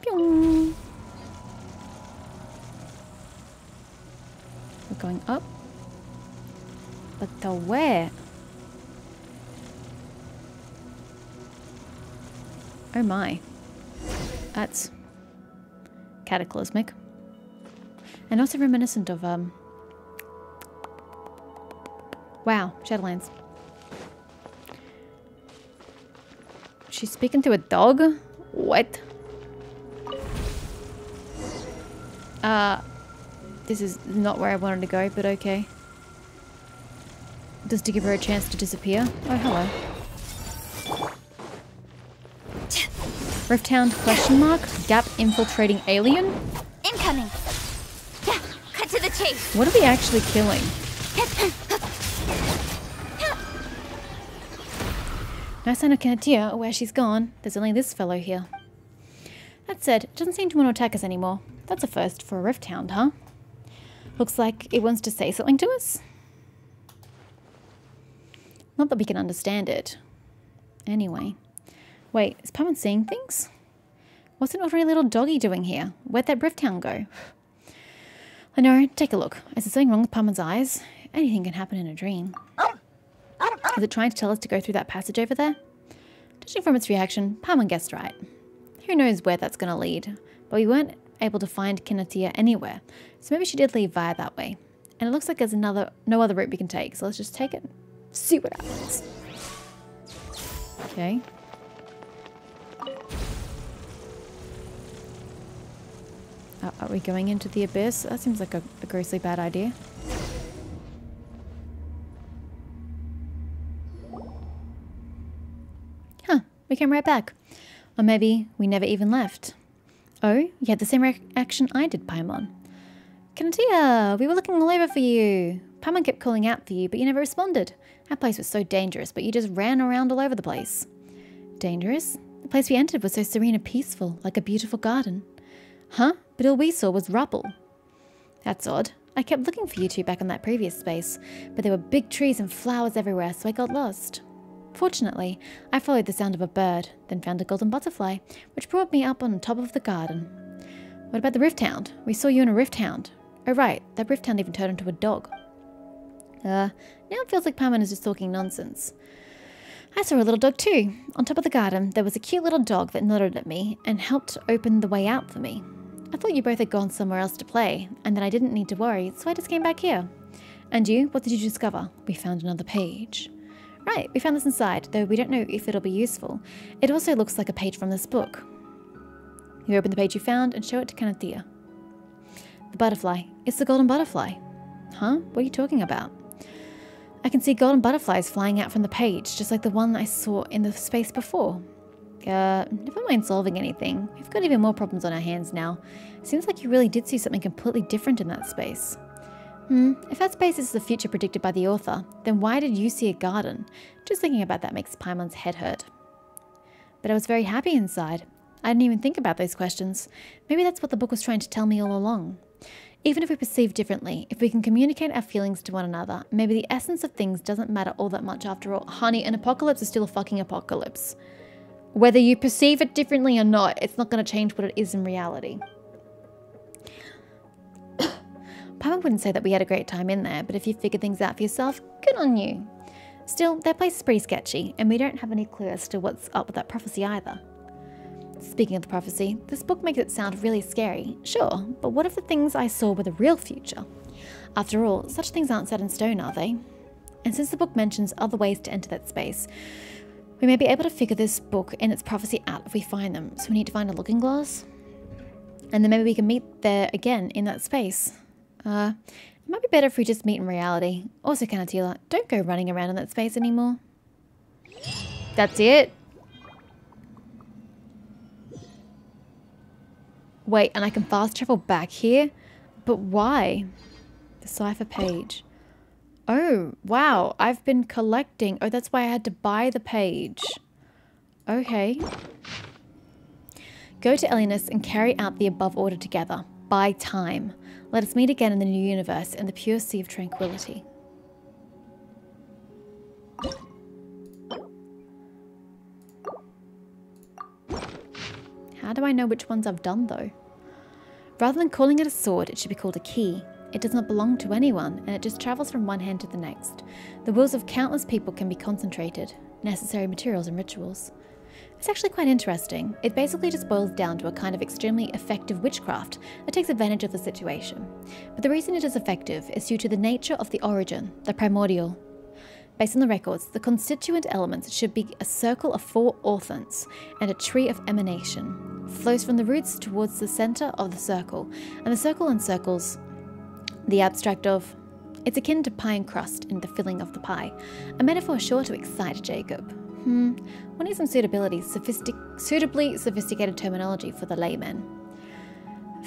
Pew. We're going up. But to where? Oh my. That's cataclysmic. And also reminiscent of, wow, Shadowlands. She's speaking to a dog? What? This is not where I wanted to go, but okay. Just to give her a chance to disappear. Oh, hello. Rifthound question mark? Gap infiltrating alien? Incoming! Yeah, cut to the chase! What are we actually killing? No sign of Kanatia or where she's gone. There's only this fellow here. That said, it doesn't seem to want to attack us anymore. That's a first for a Rifthound, huh? Looks like it wants to say something to us. Not that we can understand it. Anyway. Wait, is Paimon seeing things? What's an ordinary little doggy doing here? Where'd that Rifthound go? Lunara, take a look. Is there something wrong with Paimon's eyes? Anything can happen in a dream. Is it trying to tell us to go through that passage over there? Judging from its reaction, Paimon guessed right. Who knows where that's going to lead, but we weren't able to find Kinatia anywhere, so maybe she did leave via that way. And it looks like there's no other route we can take, so let's just take it. See what happens. Okay. Are we going into the abyss? That seems like a grossly bad idea. Huh, we came right back. Or maybe we never even left. Oh, you had the same reaction I did, Paimon. Kanatia, we were looking all over for you. Paimon kept calling out for you, but you never responded. That place was so dangerous, but you just ran around all over the place. Dangerous? The place we entered was so serene and peaceful, like a beautiful garden. Huh? But all we saw was rubble. That's odd. I kept looking for you two back on that previous space, but there were big trees and flowers everywhere, so I got lost. Fortunately, I followed the sound of a bird, then found a golden butterfly, which brought me up on top of the garden. What about the Rifthound? We saw you in a Rifthound. Oh right, that Rifthound even turned into a dog. Now it feels like Paimon is just talking nonsense. I saw a little dog too. On top of the garden, there was a cute little dog that nodded at me and helped open the way out for me. I thought you both had gone somewhere else to play, and that I didn't need to worry, so I just came back here. And you, what did you discover? We found another page. Right, we found this inside, though we don't know if it'll be useful. It also looks like a page from this book. You open the page you found and show it to Kanatia. The butterfly. It's the golden butterfly. Huh? What are you talking about? I can see golden butterflies flying out from the page, just like the one I saw in the space before. Never mind solving anything. We've got even more problems on our hands now. Seems like you really did see something completely different in that space. If that space is the future predicted by the author, then why did you see a garden? Just thinking about that makes Paimon's head hurt. But I was very happy inside. I didn't even think about those questions. Maybe that's what the book was trying to tell me all along. Even if we perceive differently, if we can communicate our feelings to one another, maybe the essence of things doesn't matter all that much after all. Honey, an apocalypse is still a fucking apocalypse. Whether you perceive it differently or not, it's not going to change what it is in reality. Paimon wouldn't say that we had a great time in there, but if you figured things out for yourself, good on you. Still, that place is pretty sketchy, and we don't have any clue as to what's up with that prophecy either. Speaking of the prophecy, this book makes it sound really scary, sure, but what if the things I saw were the real future? After all, such things aren't set in stone, are they? And since the book mentions other ways to enter that space, we may be able to figure this book and its prophecy out if we find them, so we need to find a looking glass. And then maybe we can meet there again in that space. It might be better if we just meet in reality. Also, Kanatia, don't go running around in that space anymore. That's it? Wait, and I can fast travel back here? But why? The cipher page. Oh, wow. I've been collecting. Oh, that's why I had to buy the page. Okay. Go to Elinus and carry out the above order together. Buy time. Let us meet again in the new universe in the pure sea of tranquility. How do I know which ones I've done, though? Rather than calling it a sword, it should be called a key. It does not belong to anyone, and it just travels from one hand to the next. The wills of countless people can be concentrated. Necessary materials and rituals. It's actually quite interesting. It basically just boils down to a kind of extremely effective witchcraft that takes advantage of the situation. But the reason it is effective is due to the nature of the origin, the primordial. Based on the records, the constituent elements should be a circle of 4 orthants and a tree of emanation. Flows from the roots towards the center of the circle, and the circle encircles the abstract of. It's akin to pie and crust in the filling of the pie, a metaphor sure to excite Jacob. One needs some suitably sophisticated terminology for the layman.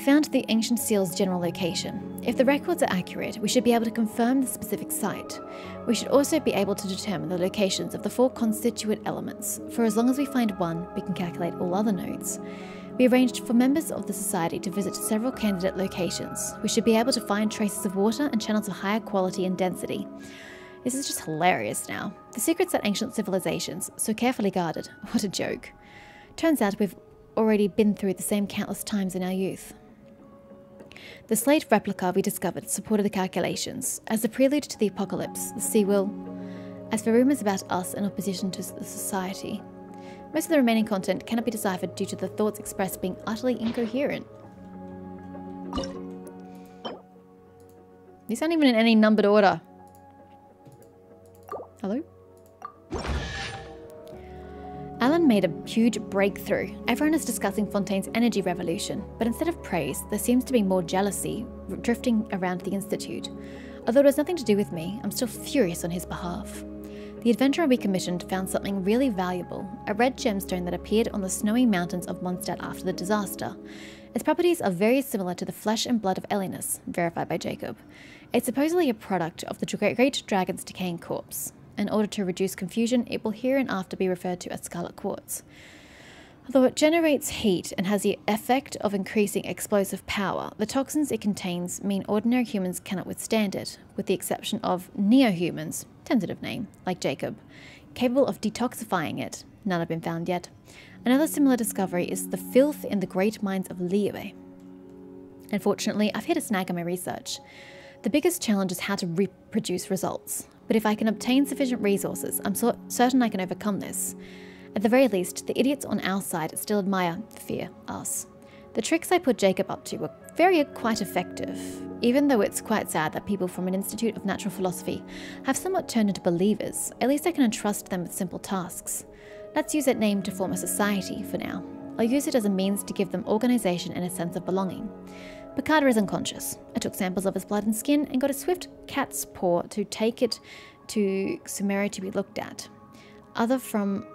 Found the ancient seal's general location. If the records are accurate, we should be able to confirm the specific site. We should also be able to determine the locations of the 4 constituent elements. For as long as we find one, we can calculate all other nodes. We arranged for members of the society to visit several candidate locations. We should be able to find traces of water and channels of higher quality and density. This is just hilarious now. The secrets of ancient civilizations, so carefully guarded. What a joke. Turns out we've already been through the same countless times in our youth. The slate replica we discovered supported the calculations. As a prelude to the apocalypse, the sea will. As for rumours about us in opposition to the society, most of the remaining content cannot be deciphered due to the thoughts expressed being utterly incoherent. These aren't even in any numbered order. Hello? Alan made a huge breakthrough. Everyone is discussing Fontaine's energy revolution, but instead of praise, there seems to be more jealousy drifting around the Institute. Although it has nothing to do with me, I'm still furious on his behalf. The adventurer we commissioned found something really valuable, a red gemstone that appeared on the snowy mountains of Mondstadt after the disaster. Its properties are very similar to the flesh and blood of Elinus, verified by Jacob. It's supposedly a product of the great dragon's decaying corpse. In order to reduce confusion, it will hereinafter be referred to as scarlet quartz. Although it generates heat and has the effect of increasing explosive power, the toxins it contains mean ordinary humans cannot withstand it, with the exception of neo-humans, tentative name, like Jacob, capable of detoxifying it. None have been found yet. Another similar discovery is the filth in the great mines of Liyue. Unfortunately, I've hit a snag in my research. The biggest challenge is how to reproduce results. But if I can obtain sufficient resources, I'm certain I can overcome this. At the very least, the idiots on our side still admire, fear, us. The tricks I put Jacob up to were quite effective, even though it's quite sad that people from an Institute of Natural Philosophy have somewhat turned into believers. At least I can entrust them with simple tasks. Let's use that name to form a society for now. I'll use it as a means to give them organization and a sense of belonging. Picard is unconscious. I took samples of his blood and skin and got a swift cat's paw to take it to Sumeria to be looked at. Other from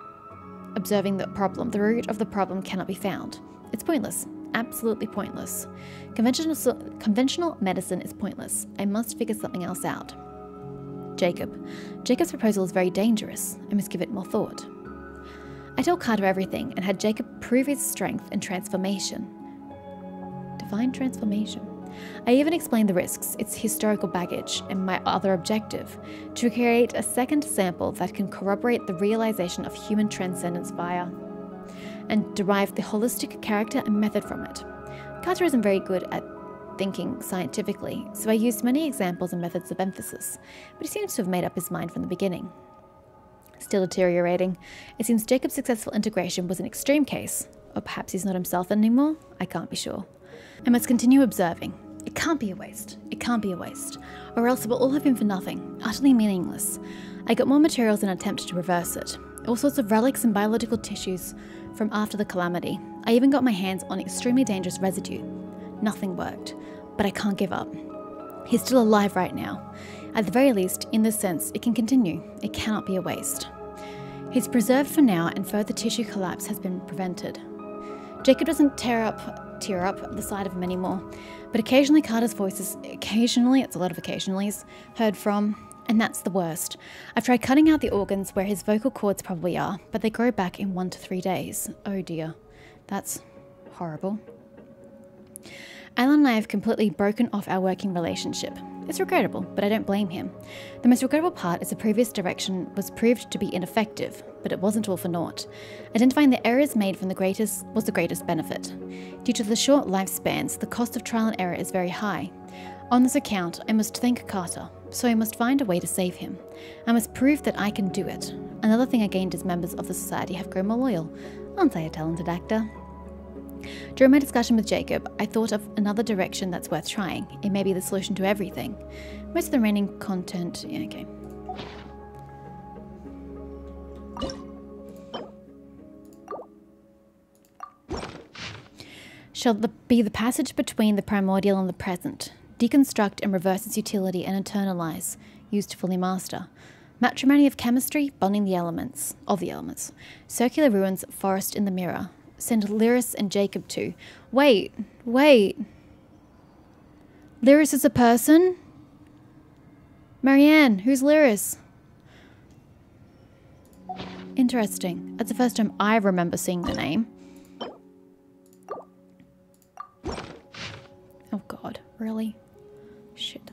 observing the problem, the root of the problem cannot be found. It's pointless. Absolutely pointless. Conventional medicine is pointless. I must figure something else out. Jacob's proposal is very dangerous. I must give it more thought. I told Carter everything and had Jacob prove his strength and transformation. Divine transformation. I even explained the risks, its historical baggage, and my other objective, to create a second sample that can corroborate the realization of human transcendence via, and derive the holistic character and method from it. Carter isn't very good at thinking scientifically, so I used many examples and methods of emphasis, but he seems to have made up his mind from the beginning. Still deteriorating. It seems Jacob's successful integration was an extreme case, or perhaps he's not himself anymore. I can't be sure. I must continue observing. It can't be a waste. It can't be a waste. Or else it will all have been for nothing, utterly meaningless. I got more materials in an attempt to reverse it. All sorts of relics and biological tissues from after the calamity. I even got my hands on extremely dangerous residue. Nothing worked. But I can't give up. He's still alive right now. At the very least, in this sense, it can continue. It cannot be a waste. He's preserved for now, and further tissue collapse has been prevented. Jacob doesn't tear up the side of him anymore, but occasionally Carter's voice is it's a lot of occasionallys, heard from, and that's the worst. I've tried cutting out the organs where his vocal cords probably are, but they grow back in 1 to 3 days. Oh dear, that's horrible. Alan and I have completely broken off our working relationship. It's regrettable, but I don't blame him. The most regrettable part is the previous direction was proved to be ineffective, but it wasn't all for naught. Identifying the errors made from was the greatest benefit. Due to the short lifespans, the cost of trial and error is very high. On this account, I must thank Carter, so I must find a way to save him. I must prove that I can do it. Another thing I gained is members of the society have grown more loyal. Aren't I a talented actor? During my discussion with Jacob, I thought of another direction that's worth trying. It may be the solution to everything. Most of the remaining content... Yeah, okay. Shall be the passage between the primordial and the present. Deconstruct and reverse its utility and internalize. Used to fully master. Matrimony of chemistry, bonding the elements. Of the elements. Circular ruins, forest in the mirror. Send Lyris and Jacob to... Wait. Lyris is a person? Marianne, who's Lyris? Interesting. That's the first time I remember seeing the name. Oh god, really? Shit.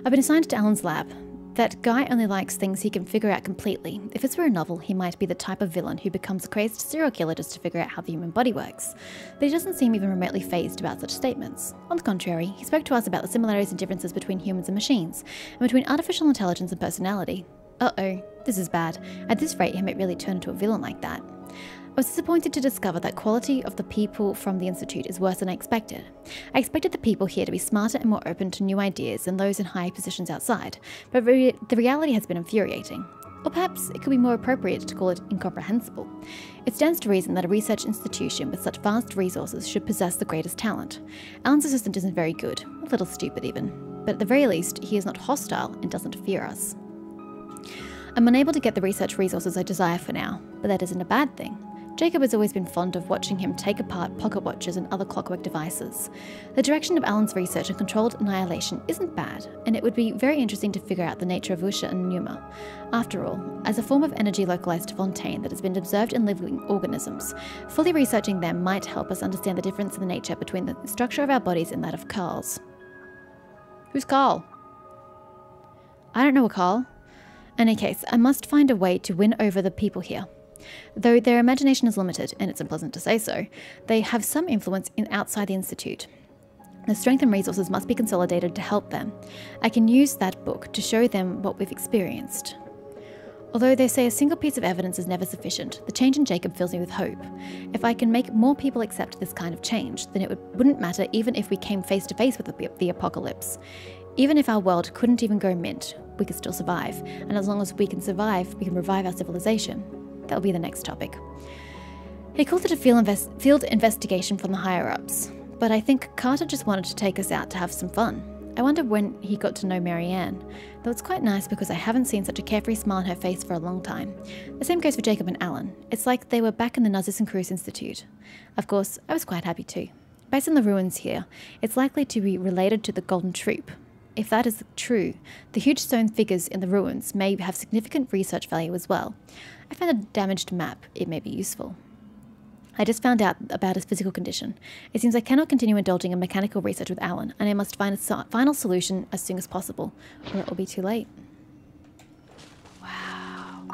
I've been assigned to Alan's lab. That guy only likes things he can figure out completely. If this were a novel, he might be the type of villain who becomes a crazed serial killer just to figure out how the human body works. But he doesn't seem even remotely fazed about such statements. On the contrary, he spoke to us about the similarities and differences between humans and machines, and between artificial intelligence and personality. Uh-oh, this is bad. At this rate, he might really turn into a villain like that. I was disappointed to discover that quality of the people from the Institute is worse than I expected. I expected the people here to be smarter and more open to new ideas than those in high positions outside, but the reality has been infuriating. Or perhaps it could be more appropriate to call it incomprehensible. It stands to reason that a research institution with such vast resources should possess the greatest talent. Alan's assistant isn't very good, a little stupid even, but at the very least, he is not hostile and doesn't fear us. I'm unable to get the research resources I desire for now, but that isn't a bad thing. Jacob has always been fond of watching him take apart pocket watches and other clockwork devices. The direction of Alan's research and controlled annihilation isn't bad, and it would be very interesting to figure out the nature of Usha and Numa. After all, as a form of energy localized to Fontaine that has been observed in living organisms, fully researching them might help us understand the difference in the nature between the structure of our bodies and that of Carl's. Who's Carl? I don't know a Carl. In any case, I must find a way to win over the people here. Though their imagination is limited, and it's unpleasant to say so, they have some influence outside the Institute. The strength and resources must be consolidated to help them. I can use that book to show them what we've experienced. Although they say a single piece of evidence is never sufficient, the change in Jacob fills me with hope. If I can make more people accept this kind of change, then it wouldn't matter even if we came face to face with the apocalypse. Even if our world couldn't even go mint, we could still survive, and as long as we can survive, we can revive our civilization. That'll be the next topic. He called it a field investigation from the higher-ups, but I think Carter just wanted to take us out to have some fun. I wonder when he got to know Marianne, though it's quite nice because I haven't seen such a carefree smile on her face for a long time. The same goes for Jacob and Alan. It's like they were back in the Nazis and Cruz Institute. Of course, I was quite happy too. Based on the ruins here, it's likely to be related to the Golden Troop. If that is true, the huge stone figures in the ruins may have significant research value as well. I found a damaged map. It may be useful. I just found out about his physical condition. It seems I cannot continue indulging in mechanical research with Alan, and I must find a final solution as soon as possible, or it will be too late. Wow.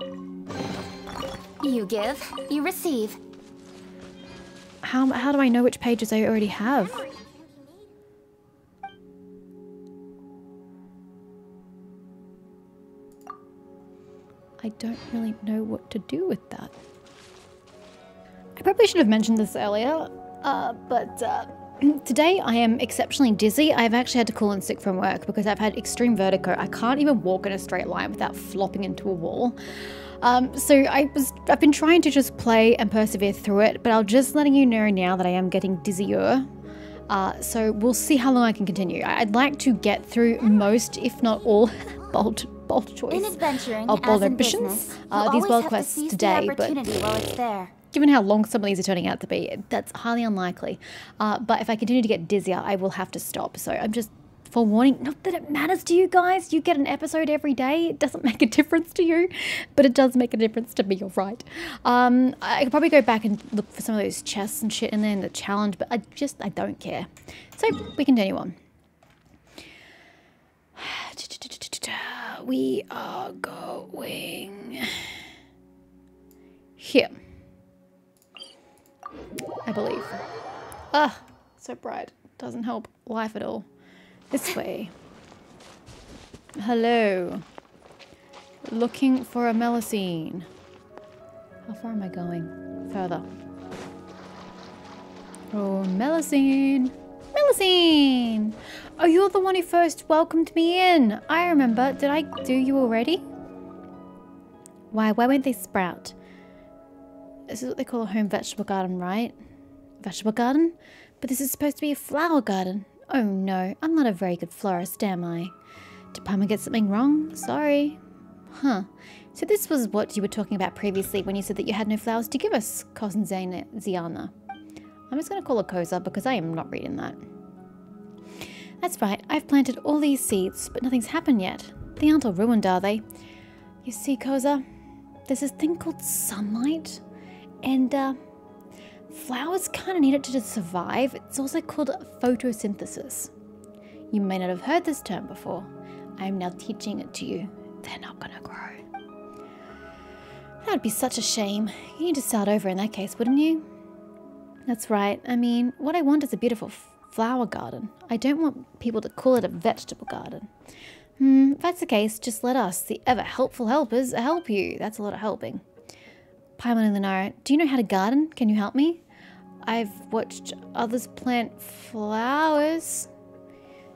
You give, you receive. How do I know which pages I already have? I don't really know what to do with that. I probably should have mentioned this earlier, but today I am exceptionally dizzy. I've actually had to call in sick from work because I've had extreme vertigo. I can't even walk in a straight line without flopping into a wall. So I've been trying to just play and persevere through it, but I'm just letting you know now that I am getting dizzier. So we'll see how long I can continue. I'd like to get through most, if not all, bold choice. In adventuring, bold as in ambitions. business, These world quests today, but while it's there. given how long some of these are turning out to be, that's highly unlikely. But if I continue to get dizzier, I will have to stop. So I'm just forewarning. Not that it matters to you guys. You get an episode every day. It doesn't make a difference to you, but it does make a difference to me. You're right. I could probably go back and look for some of those chests and shit in there in the challenge, but I don't care. So we continue on. We are going here, I believe. Ah, so bright. Doesn't help life at all. This way. Hello. Looking for a Melusine. How far am I going? Further. Oh, Melusine. Melusine! Oh, you're the one who first welcomed me in. I remember. Did I do you already? Why won't they sprout? This is what they call a home vegetable garden, right? Vegetable garden? But this is supposed to be a flower garden. Oh no, I'm not a very good florist, am I? Did Paimon get something wrong? Sorry. Huh. So this was what you were talking about previously when you said that you had no flowers to give us, cousin Ziana. I'm just going to call her Koza because I am not reading that. That's right, I've planted all these seeds, but nothing's happened yet. They aren't all ruined, are they? You see, Koza, there's this thing called sunlight, and flowers kind of need it to survive. It's also called photosynthesis. You may not have heard this term before. I am now teaching it to you. They're not going to grow. That would be such a shame. You need to start over in that case, wouldn't you? That's right. I mean, what I want is a beautiful flower garden. I don't want people to call it a vegetable garden. If that's the case, just let us, the ever helpful helpers, help you. That's a lot of helping. Paimon and Lunara, do you know how to garden? Can you help me? I've watched others plant flowers.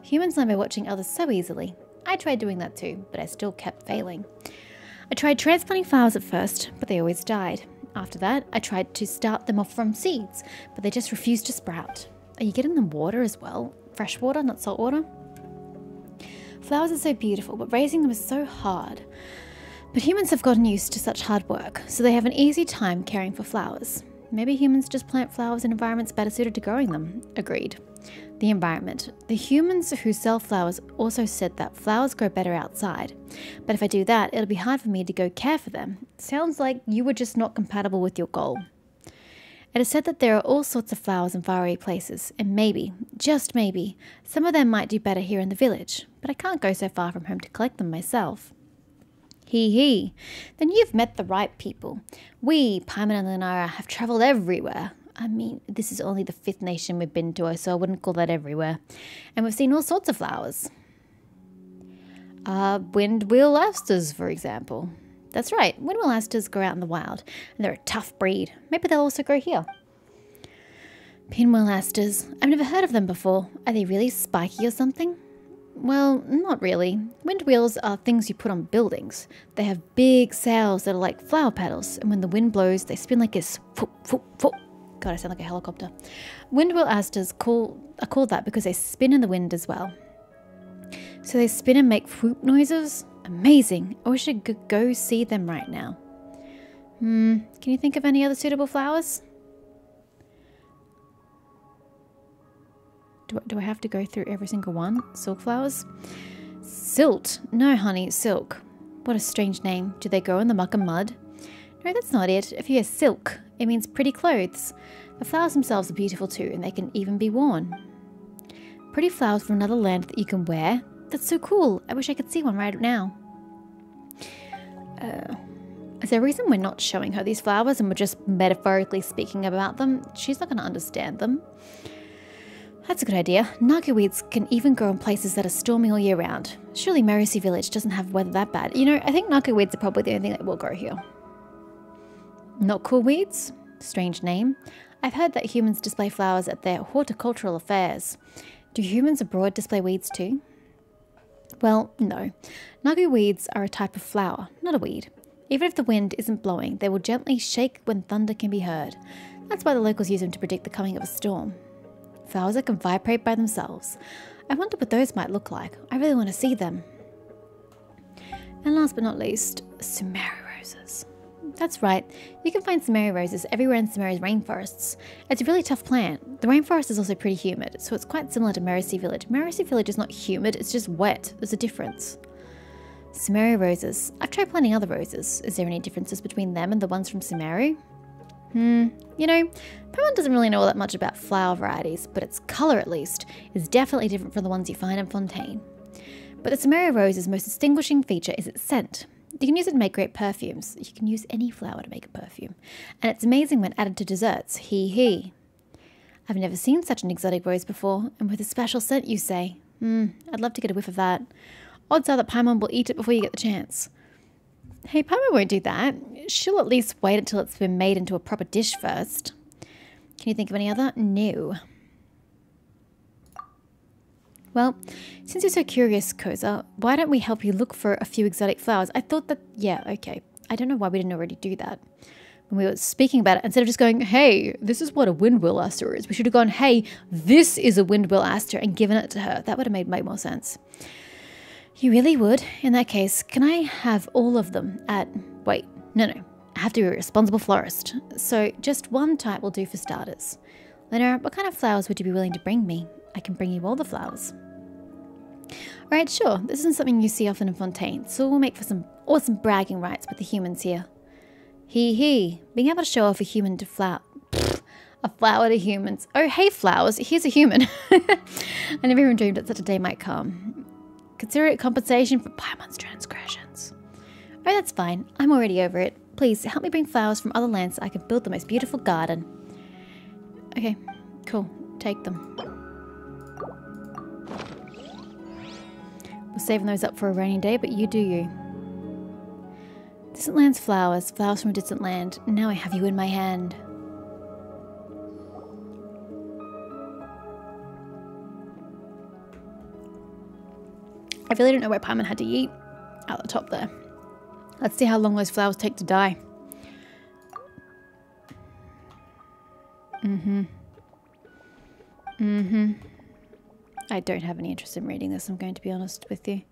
Humans learn by watching others so easily. I tried doing that too, but I still kept failing. I tried transplanting flowers at first, but they always died. After that, I tried to start them off from seeds, but they just refused to sprout. Are you getting them water as well? Fresh water, not salt water? Flowers are so beautiful, but raising them is so hard. But humans have gotten used to such hard work, so they have an easy time caring for flowers. Maybe humans just plant flowers in environments better suited to growing them. Agreed. The environment. The humans who sell flowers also said that flowers grow better outside. But if I do that, it'll be hard for me to go care for them. Sounds like you were just not compatible with your goal. It is said that there are all sorts of flowers in faraway places, and maybe, just maybe, some of them might do better here in the village, but I can't go so far from home to collect them myself. Hee. Then you've met the right people. We, Paimon and Lunara, have travelled everywhere. I mean, this is only the 5th nation we've been to, so I wouldn't call that everywhere. And we've seen all sorts of flowers. Windwheel asters, for example. That's right, windwheel asters grow out in the wild, and they're a tough breed. Maybe they'll also grow here. Pinwheel asters. I've never heard of them before. Are they really spiky or something? Well, not really. Windwheels are things you put on buildings. They have big sails that are like flower petals, and when the wind blows, they spin like this. Whoop, whoop, whoop. God, I sound like a helicopter. Windwheel asters are called that because they spin in the wind as well. So they spin and make whoop noises? Amazing. I wish I could go see them right now. Can you think of any other suitable flowers? Do I have to go through every single one? Silk flowers? Silt? No, honey, silk. What a strange name. Do they grow in the muck and mud? No, that's not it. If you hear silk, it means pretty clothes. The flowers themselves are beautiful too, and they can even be worn. Pretty flowers from another land that you can wear? That's so cool. I wish I could see one right now. Is there a reason we're not showing her these flowers and we're just metaphorically speaking about them? She's not going to understand them. That's a good idea. Narcoweeds can even grow in places that are stormy all year round. Surely Mercy Village doesn't have weather that bad. You know, I think narcoweeds are probably the only thing that will grow here. Not cool weeds? Strange name. I've heard that humans display flowers at their horticultural affairs. Do humans abroad display weeds too? Well, no. Narcoweeds are a type of flower, not a weed. Even if the wind isn't blowing, they will gently shake when thunder can be heard. That's why the locals use them to predict the coming of a storm. Flowers that can vibrate by themselves. I wonder what those might look like. I really want to see them. And last but not least, Sumeri roses. That's right. You can find Sumeri roses everywhere in Sumeri's rainforests. It's a really tough plant. The rainforest is also pretty humid, so it's quite similar to Mercy Village. Mercy Village is not humid, it's just wet. There's a difference. Sumeri roses. I've tried planting other roses. Is there any differences between them and the ones from Sumeri? You know, Paimon doesn't really know all that much about flower varieties, but its colour at least is definitely different from the ones you find in Fontaine. But the Sumeri rose's most distinguishing feature is its scent. You can use it to make great perfumes. You can use any flower to make a perfume. And it's amazing when added to desserts. Hee. I've never seen such an exotic rose before, and with a special scent, you say. I'd love to get a whiff of that. Odds are that Paimon will eat it before you get the chance. Hey, Paimon won't do that. She'll at least wait until it's been made into a proper dish first. Can you think of any other? No. Well, since you're so curious, Koza, why don't we help you look for a few exotic flowers? I thought that, yeah, okay. I don't know why we didn't already do that. When we were speaking about it, instead of just going, hey, this is what a windwheel aster is, we should have gone, hey, this is a windwheel aster, and given it to her. That would have made way more sense. You really would? In that case, can I have all of them at... Wait, no. I have to be a responsible florist. So just one type will do for starters. Lunara, what kind of flowers would you be willing to bring me? I can bring you all the flowers. Alright, sure. This isn't something you see often in Fontaine, so we'll make for some awesome bragging rights with the humans here. Hee. Being able to show off a human to flower... A flower to humans. Oh, hey flowers, here's a human. I never even dreamed that such a day might come. Consider it compensation for Paimon's transgressions. Oh, that's fine. I'm already over it. Please, help me bring flowers from other lands so I can build the most beautiful garden. Okay, cool. Take them. We're saving those up for a rainy day, but you do you. Distant land's flowers. Flowers from a distant land. Now I have you in my hand. I really don't know where Paimon had to eat. Out the top there. Let's see how long those flowers take to die. I don't have any interest in reading this, I'm going to be honest with you.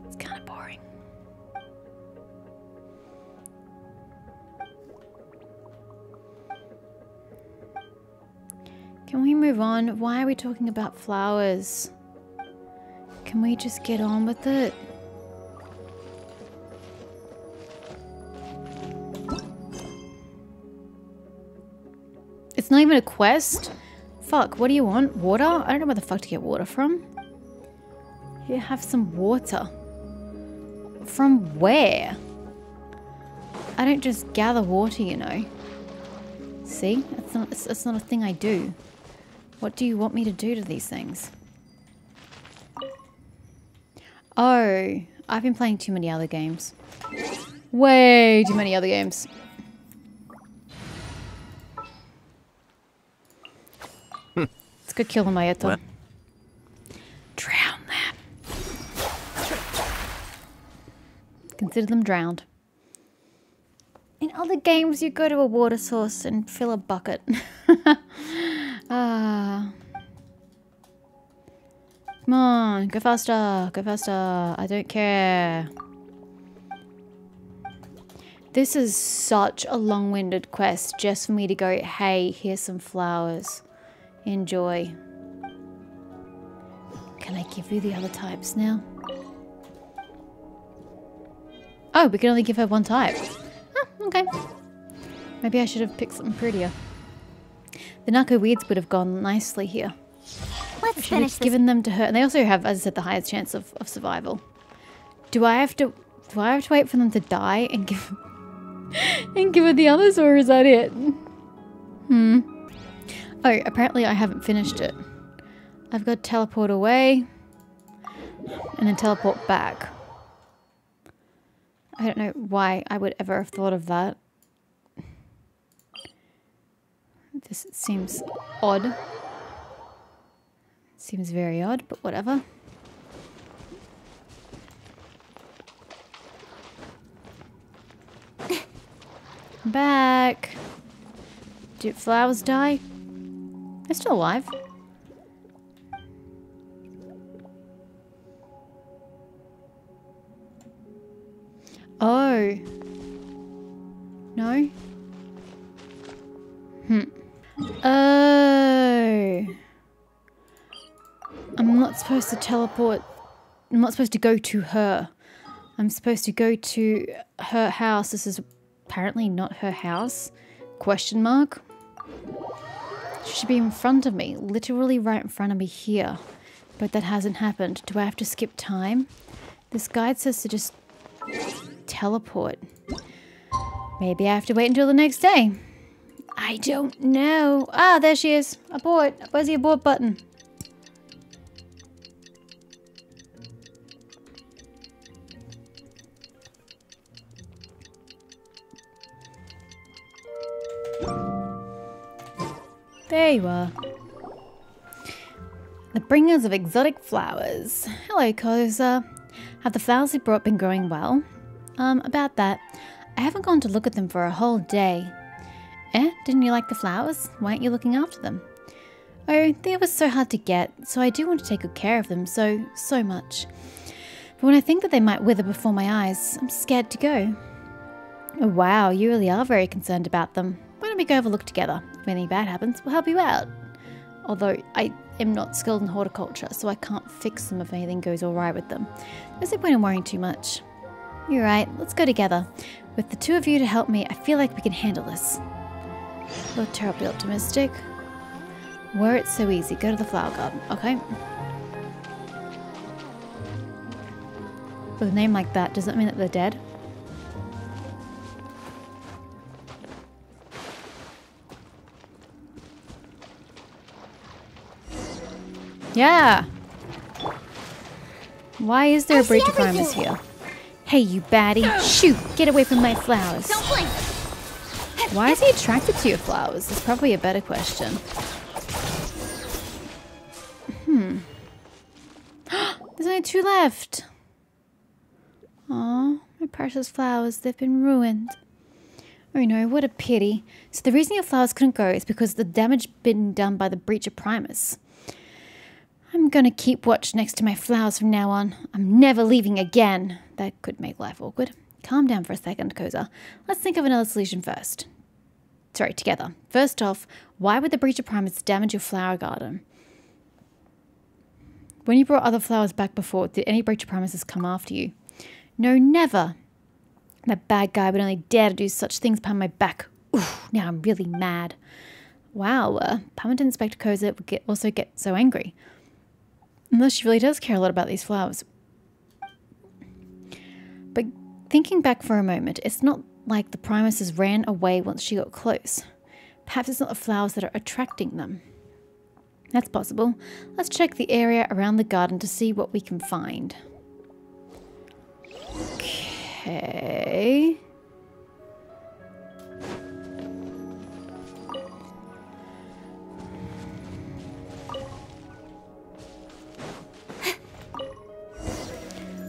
It's kind of boring. Can we move on? Why are we talking about flowers? Can we just get on with it? It's not even a quest? Fuck, what do you want? Water? I don't know where the fuck to get water from. You have some water. From where? I don't just gather water, you know. See? That's not a thing I do. What do you want me to do to these things? Oh, I've been playing too many other games. Way too many other games. Let's go kill them, Aether. Drown them. Consider them drowned. In other games, you go to a water source and fill a bucket. Come on, go faster, go faster. I don't care. This is such a long-winded quest just for me to go, hey, here's some flowers. Enjoy. Can I give you the other types now? Oh, we can only give her one type. Oh, okay. Maybe I should have picked something prettier. The narco weeds would have gone nicely here. Let's finish this. Given them to her, and they also have, as I said, the highest chance of survival. Do I have to wait for them to die and give her the others, or is that it? Oh, apparently I haven't finished it. I've got to teleport away and then teleport back. I don't know why I would ever have thought of that. This seems odd. Seems very odd, but whatever. Back. Do flowers die? They're still alive. No? Oh. I'm not supposed to teleport. I'm not supposed to go to her. I'm supposed to go to her house. This is apparently not her house. Question mark? She should be in front of me. Literally right in front of me here. But that hasn't happened. Do I have to skip time? This guide says to just teleport. Maybe I have to wait until the next day. I don't know. Ah, there she is. Abort. Where's the abort button? There you are. The bringers of exotic flowers. Hello, Koza. Have the flowers you brought been growing well? About that. I haven't gone to look at them for a whole day. Didn't you like the flowers? Why aren't you looking after them? Oh, they were so hard to get, so I do want to take good care of them so much. But when I think that they might wither before my eyes, I'm scared to go. Oh wow, you really are very concerned about them. Why don't we go have a look together? If anything bad happens, we'll help you out. Although I am not skilled in horticulture, so I can't fix them if anything goes alright with them. There's no point in worrying too much. You're right, let's go together. With the two of you to help me, I feel like we can handle this. You're terribly optimistic. Were it so easy, go to the flower garden, okay? With a name like that, does that mean that they're dead? Yeah! Why is there a breach of promise here? Hey, you baddie! Shoot! Get away from my flowers! Don't blink. Why is he attracted to your flowers? That's probably a better question. There's only 2 left. Aw, my precious flowers, they've been ruined. Oh no, what a pity. So the reason your flowers couldn't grow is because the damage been done by the breach of Primus. I'm gonna keep watch next to my flowers from now on. I'm never leaving again. That could make life awkward. Calm down for a second, Koza. Let's think of another solution first. Sorry, together. First off, why would the breach of Primus damage your flower garden? When you brought other flowers back before, did any breach of Primuses come after you? No, never. That bad guy would only dare to do such things behind my back. Oof, now I'm really mad. Wow, Paimon didn't expect Koza would also get so angry. Unless she really does care a lot about these flowers. But thinking back for a moment, it's not like the Primuses ran away once she got close. Perhaps it's not the flowers that are attracting them. That's possible. Let's check the area around the garden to see what we can find. Okay.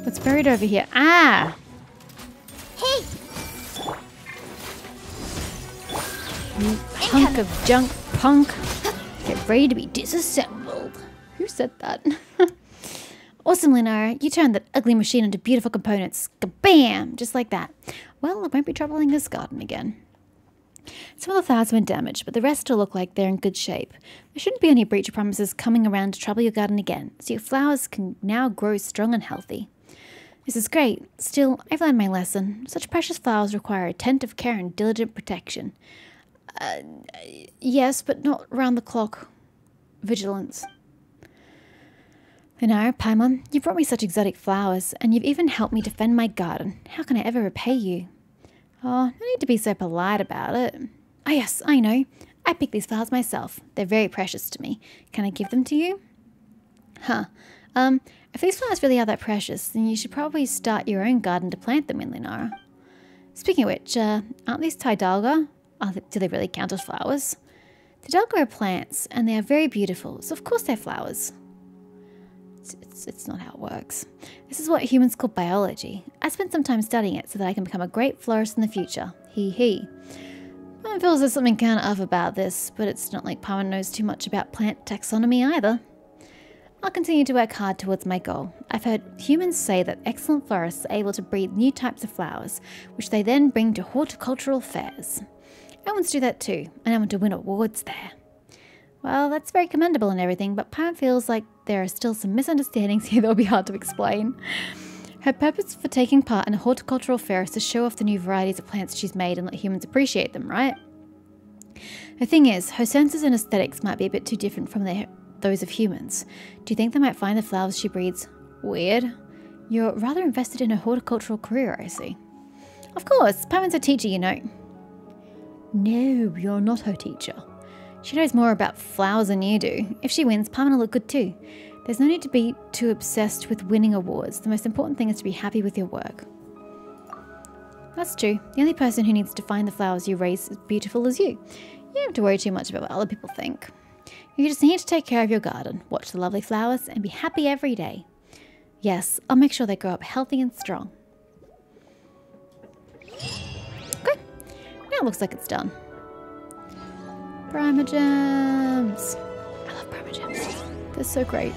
What's buried over here? Ah! Hey! You hunk of junk punk. Get ready to be disassembled. Who said that? Awesome, Lunara. You turned that ugly machine into beautiful components. Kabam! Just like that. Well, I won't be troubling this garden again. Some of the flowers have been damaged, but the rest still look like they're in good shape. There shouldn't be any breach of promises coming around to trouble your garden again, so your flowers can now grow strong and healthy. This is great. Still, I've learned my lesson. Such precious flowers require attentive care and diligent protection. Yes, but not round-the-clock vigilance. Lunara, Paimon, you brought me such exotic flowers, and you've even helped me defend my garden. How can I ever repay you? Oh, no need to be so polite about it. Oh yes, I know. I picked these flowers myself. They're very precious to me. Can I give them to you? Huh. If these flowers really are that precious, then you should probably start your own garden to plant them in, Lunara. Speaking of which, aren't these Tidalga? Do they really count as flowers? Tidalga are plants, and they are very beautiful, so of course they're flowers. It's not how it works. This is what humans call biology. I spent some time studying it so that I can become a great florist in the future. Hee. Paimon feels there's something kind of off about this, but it's not like Paimon knows too much about plant taxonomy either. I'll continue to work hard towards my goal. I've heard humans say that excellent florists are able to breed new types of flowers, which they then bring to horticultural fairs. I want to do that too, and I want to win awards there. Well, that's very commendable and everything, but Pam feels like there are still some misunderstandings here that will be hard to explain. Her purpose for taking part in a horticultural fair is to show off the new varieties of plants she's made and let humans appreciate them, right? The thing is, her senses and aesthetics might be a bit too different from those of humans. Do you think they might find the flowers she breeds weird? You're rather invested in her horticultural career, I see. Of course, Pam's a teacher, you know. No, you're not her teacher. She knows more about flowers than you do. If she wins, Pam will look good too. There's no need to be too obsessed with winning awards. The most important thing is to be happy with your work. That's true. The only person who needs to find the flowers you raise as beautiful as you. You don't have to worry too much about what other people think. You just need to take care of your garden, watch the lovely flowers, and be happy every day. Yes, I'll make sure they grow up healthy and strong. Okay, now it looks like it's done. Primer gems. I love primer gems. They're so great.